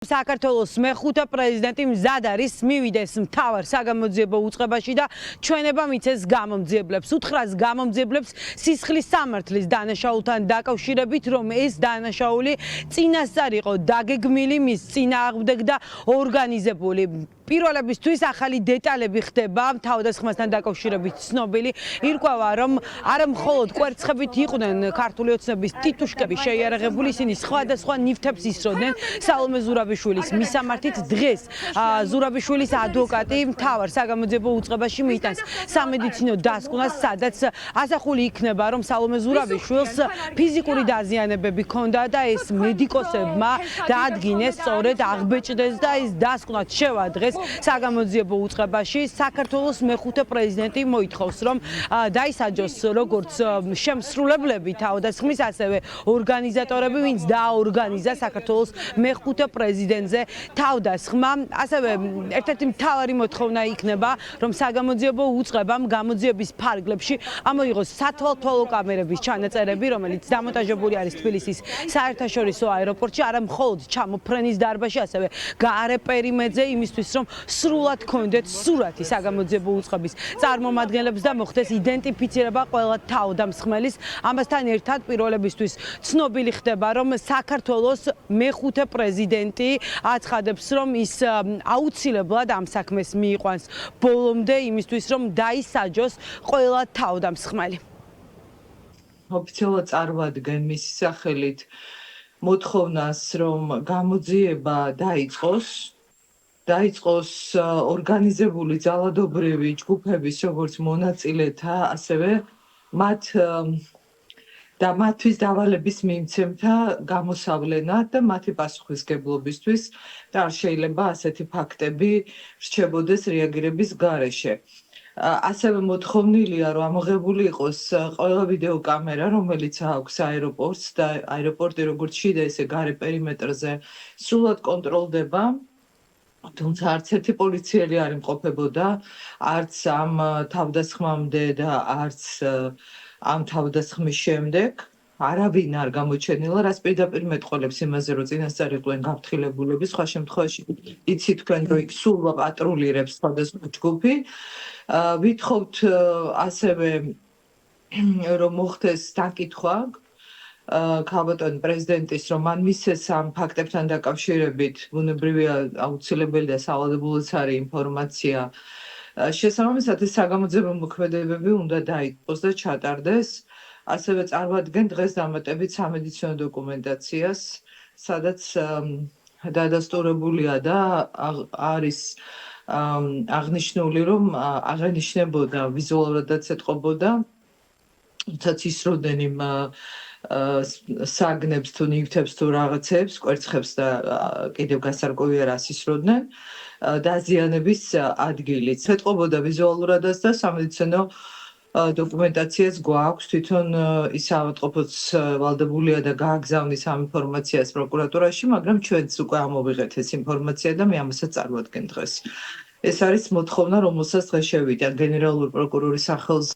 საქართველოს მეხუთე პრეზიდენტი მზად არის მივიდეს მთავარ საგამოძიებო უწყებაში და ჩვენება მიცეს გამომძიებლებს. უთხრას გამომძიებლებს სისხლის სამართლის დანაშაულთან დაკავშირებით, რომ ეს დანაშაული წინასწარ იყო დაგეგმილი, მის წინააღმდეგ და ორგანიზებული. პირველებისთვის ახალი დეტალები ხდება თავდასხმასთან დაკავშირებით ცნობილი. ირკვევა, რომ არა მხოლოდ კვერცხებით იყვნენ ქართული ოცნების ტიტუშკები შეიარაღებული, ისინი სხვადასხვა ნივთებს ისროდნენ. სალომე ზურაბიშვილის მისამართით დღეს ზურაბიშვილის ადვოკატი მთავარ საგამოძიებო უწყებაში მიიტანს სამედიცინო დასკვნას, სადაც ასახული იქნება, რომ სალომე ზურაბიშვილს ფიზიკური დაზიანებები ჰქონდა და ეს მედიკოსებმა დაადგინეს, სწორედ აღბეჭდეს და ეს დასკვნაც შევადრეს საგამოძიებო უწყებაში. საქართველოს მეხუთე პრეზიდენტი მოითხოვს, რომ დაისაჯოს როგორც შემსრულებლები თავდასხმის, ასევე ორგანიზატორები, ვინც დააორგანიზა საქართველოს მეხუთე პრეზიდენტზე თავდასხმა. ასევე ერთ-ერთი მთავარი მოთხოვნა იქნება, რომ საგამოძიებო უწყებამ გამოძიების ფარგლებში ამოიღოს სათვალთვალო კამერების ჩანაწერები, რომელიც დამონტაჟებული არის თბილისის საერთაშორისო აეროპორტში, არა მხოლოდ ჩამოფრენის დარბაზში, ასევე გაარე პერიმეტრზე, იმისთვის, რომ სრულად კონდეთ სურათი საგამოძიებო უწყების წარმომადგენლებს და მოხდეს იდენტიფიცირება ყველა თავდამსხმელის. ამასთან ერთად პირველებისთვის ცნობილი ხდება, რომ საქართველოს მეხუთე პრეზიდენტი აცხადებს, რომ ის აუცილებლად ამ საქმეს მიიყვანს ბოლომდე, იმისთვის, რომ დაისაჯოს ყველა თავდამსხმელი. ოფიციალურად წარმოადგენ მისი სახელით მოთხოვნას, რომ გამოძიება დაიწყოს ორგანიზებული ძალადობრივი ჯგუფების, როგორც მონაწილეთა, ასევე მათთვის დავალების მიმცემთა გამოსავლენად და მათი პასუხისმგებლობისთვის და არ შეიძლება ასეთი ფაქტები რჩებოდეს რეაგირების გარეშე. ასევე მოთხოვნილია, რომ ამოღებული იყოს ყველა ვიდეოკამერა, რომელიც აქვს აეროპორტს და აეროპორტი როგორც შიდა, ისე გარე პერიმეტრზე სრულად კონტროლდება. თუმცა არც ერთი პოლიციელი არ იმყოფებოდა, არც ამ თავდასხმამდე და არც ამ თავდასხმის შემდეგ. არავინ არ გამოჩენილა, რაც პირდაპირ მეტყველებს იმაზე, რომ წინასწარ იყვნენ გაფრთხილებულები. სხვა შემთხვევაში იცით თქვენ, რომ იქ სულ პატრულირებს სხვადასხვა ჯგუფი. ვითხოვთ ასევე, რომ მოხდეს დაკითხვა ქალბატონ პრეზიდენტის, რომ მან მისცეს ამ ფაქტებთან დაკავშირებით ბუნებრივია აუცილებელი და სავალდებულოც არის ინფორმაცია. შესაბამისად, ეს საგამოძიებო მოქმედებები უნდა დაიწყოს და ჩატარდეს. ასევე წარმოადგენ დღეს დამატებით სამედიცინო დოკუმენტაციას, სადაც დადასტურებულია და არის აღნიშნული, რომ აღენიშნებოდა ვიზუალურადაც ეთყობოდა, თუმცა ისროდნენ იმ საგნებს თუ ნივთებს თუ რაღაცებს, კვერცხებს და კიდევ გასარკვევია რას ისროდნენ, დაზიანების ადგილიც. ეთყობოდა ვიზუალურადაც და სამედიცინო დოკუმენტაციას გვაქვს, თვითონ ის ავადმყოფოც ვალდებულია და გააგზავნის ამ ინფორმაციას პროკურატურაში, მაგრამ ჩვენც უკვე ამოვიღეთ ეს ინფორმაცია და მე ამასაც წარმოადგენ დღეს. ეს არის მოთხოვნა, რომელსაც დღეს შევიდა გენერალური პროკურორის სახელზე.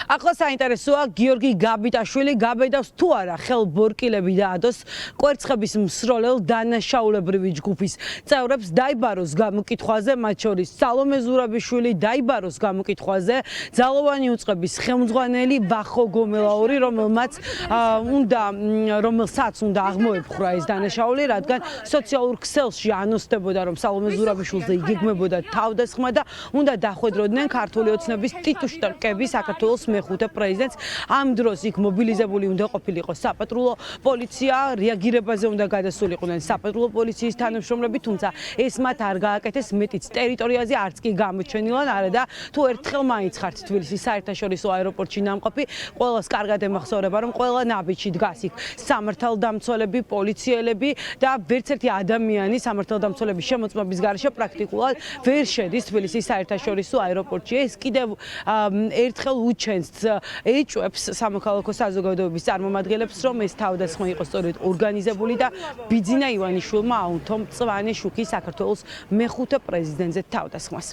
ახლა საინტერესოა, გიორგი გაბიტაშვილი გაბედავს თუ არა ხელბორკილები დაადოს კვერცხების მსროლელ დანაშაულებრივი ჯგუფის წევრებს, დაიბაროს გამოკითხვაზე, მათ შორის სალომე ზურაბიშვილი დაიბაროს გამოკითხვაზე, ძალოვანი უწყების ხელმძღვანელი ვახო გომელაური, რომელსაც უნდა აღმოეფხვრა ეს დანაშაული, რადგან სოციალურ ქსელში ანონსდებოდა, რომ სალომე ზურაბიშვილზე იგეგმებოდა თავდასხმა და უნდა დახვედროდნენ ქართული ოცნების ტიტუშკები საქართველოს მეხუთე პრეზიდენტს. ამ დროს იქ მობილიზებული უნდა ყოფილიყო საპატრულო პოლიცია, რეაგირებაზე უნდა გადასულიყვნენ საპატრულო პოლიციის თანამშრომლები, თუმცა ეს მათ არ გააკეთეს, მეტიც ტერიტორიაზე არც კი გამოჩენილან არა და თუ ერთხელ მაინც ხართ თბილისის საერთაშორისო აეროპორტში ნამყოფი, ყველას კარგად ემახსოვრება, რომ ყველა ნაბიჯში დგას იქ სამართალდამცველები, პოლიციელები და ვერც ერთი ადამიანი სამართალდამცველების შემოწმების გარეშე პრაქტიკულად ვერ შედის თბილისის საერთაშორისო აეროპორტში. ეს კიდევ ერთხელ უჩენს ეჭვებს სამოქალაქო საზოგადოების წარმომადგენლებს, რომ ეს თავდასხმა იყო სწორედ ორგანიზებული და ბიძინა ივანიშვილმა აუნთო მწვანე შუქი საქართველოს მეხუთე პრეზიდენტზე თავდასხმას.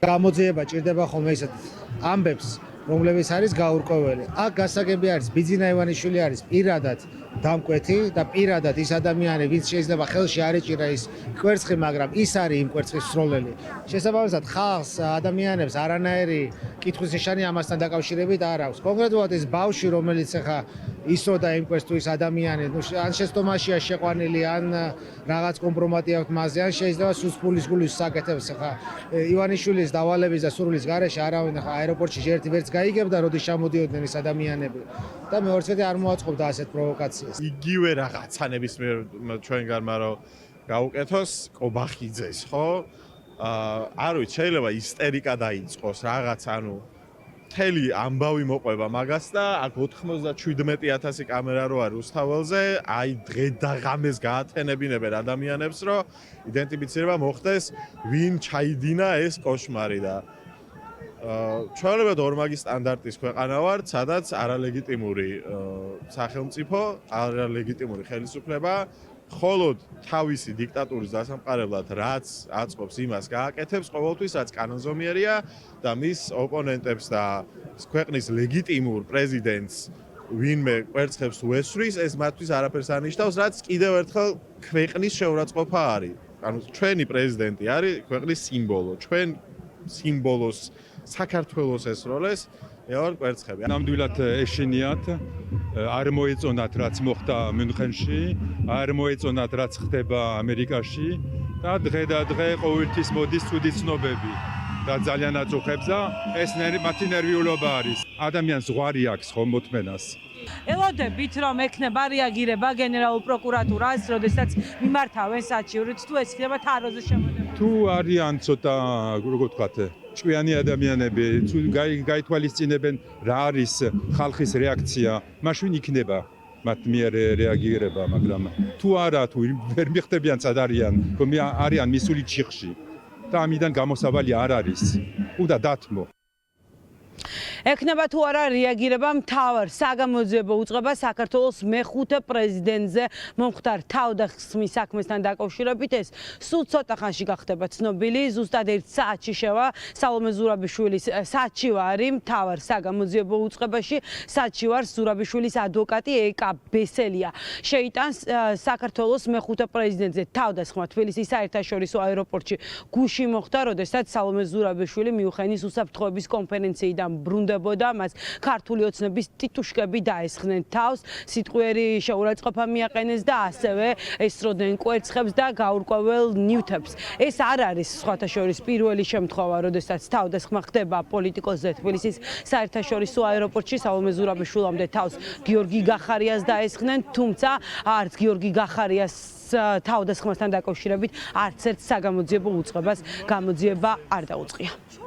გამოძიება ჭირდება ხოლმე ისეთ ამბებს რომლებიც არის გაურკვეველი. აქ გასაგები არის ბიძინა ივანიშვილი არის პირადად დამკვეთი და პირადად ის ადამიანი, ვინც შეიძლება ხელში არ ეჭირა ის კვერცხი, მაგრამ ის არის იმ კვერცხის მსროლელი. შესაბამისად, ხალხს, ადამიანებს არანაირი კითხვის ნიშანი ამასთან დაკავშირებით არ აქვს. კონკრეტულად ეს ბავშვი, რომელიც ახლა ისროდა იმ კვერცხს თუ ის ადამიანი, ან შეცდომაშია შეყვანილი, ან რაღაც კომპრომატი აქვს მასზე, ან შეიძლება სუსპულის გულის საკეთებს ახლა ივანიშვილის დავალების და სურვილის გარეშე არავინ ახლა აეროპორტში ერთი ვერც გაიგებდა, როდის ჩამოდიოდნენ ეს ადამიანები. და მეორწმედი არ მოაწყობდა ასეთ პროვოკაციას. იგივე რაღაცანების ჩვენგანმა რომ გაუკეთოს კობახიძეს, ხო? არ ვიცი, შეიძლება ისტერიკა დაიწყოს რაღაც, ანუ მთელი ამბავი მოყვება მაგას და აქ 97,000 კამერა რო არის უსთაველზე, აი დღე და ღამეს გაათენებინებენ ადამიანებს, რომ იდენტიფიცირება მოხდეს, ვინ ჩაიდინა ეს კოშმარი და ჩვეულებრივ ორმაგი სტანდარტის ქვეყანა ვართ, სადაც არალეგიტიმური სახელმწიფო, არალეგიტიმური ხელისუფლება მხოლოდ თავისი დიქტატურის დასამყარებლად რაც აწყობს იმას გააკეთებს ყოველთვის რაც კანონზომიერია და მის ოპონენტებს და ქვეყნის ლეგიტიმურ პრეზიდენტს ვინმე კვერცხებს უესვრის, ეს მათთვის არაფერს არ ნიშნავს, რაც კიდევ ერთხელ ქვეყნის შეურაცხყოფა არის. ანუ ჩვენი პრეზიდენტი არის ქვეყნის სიმბოლო. ჩვენ სიმბოლოს საქართველოს ესროლეს ეორ კვერცხები. ნამდვილად ეშინიათ, არ მოეწონათ რაც მოხდა მიუნხენში, არ მოეწონათ რაც ხდება ამერიკაში და დღე და დღე ყოველთვის მოდის ცუდი ცნობები და ძალიან აწუხებს და ეს მათი ნერვიულობა არის. ადამიანს ზღვარი აქვს ხომ მოთმენას. ელოდებით რომ ექნება რეაგირება გენერალურ პროკურატურას, როდესაც მიმართავენ საჩივრით, თუ ეს ხდება თაროზე შემოდება. თუ არიან ცოტა, როგორ ვთქვათ, ჭკვიანი ადამიანები, თუ გაითვალისწინებენ რა არის ხალხის რეაქცია, მაშინ იქნება მათ მიერ რეაგირება, მაგრამ თუ არა, თუ ვერ მიხდებიან სად არიან მისული ჩიხში და ამიდან გამოსავალი არ არის. უნდა დათმო. ექნება თუ არა რეაგირება მთავარ საგამოძიებო უწყება საქართველოს მეხუთე პრეზიდენტზე მომხდარ თავდასხმის საქმესთან დაკავშირებით ეს სულ ცოტა ხანში გახდება ცნობილი. ზუსტად 1 საათში შევა სალომე ზურაბიშვილის საჩივარი მთავარ საგამოძიებო უწყებაში. საჩივარ ზურაბიშვილის ადვოკატი ეკა ბესელია შეიტანს საქართველოს მეხუთე პრეზიდენტზე თავდასხმა თბილისის საერთაშორისო აეროპორტში გუში მოხდა, როდესაც სალომე ზურაბიშვილი მიუხედავად უსაფრთხოების კონფერენციიდან ბრუნდებოდა, მას ქართული ოცნების ტიტუშკები დაესხნენ თავს, სიტყვიერი შეურაცხყოფა მიაყენეს და ასევე ესროდნენ კვერცხებს და გაურკვეველ ნივთებს. ეს არ არის სხვათა შორის პირველი შემთხვევა, როდესაც თავდასხმა ხდება პოლიტიკოსზე თბილისის საერთაშორისო აეროპორტში. სალომე ზურაბიშვილამდე თავს გიორგი გახარიას დაესხნენ, თუმცა არც გიორგი გახარიას თავდასხმასთან დაკავშირებით არც ერთ საგამოძიებო უწყებას გამოძიება არ დაუწყია.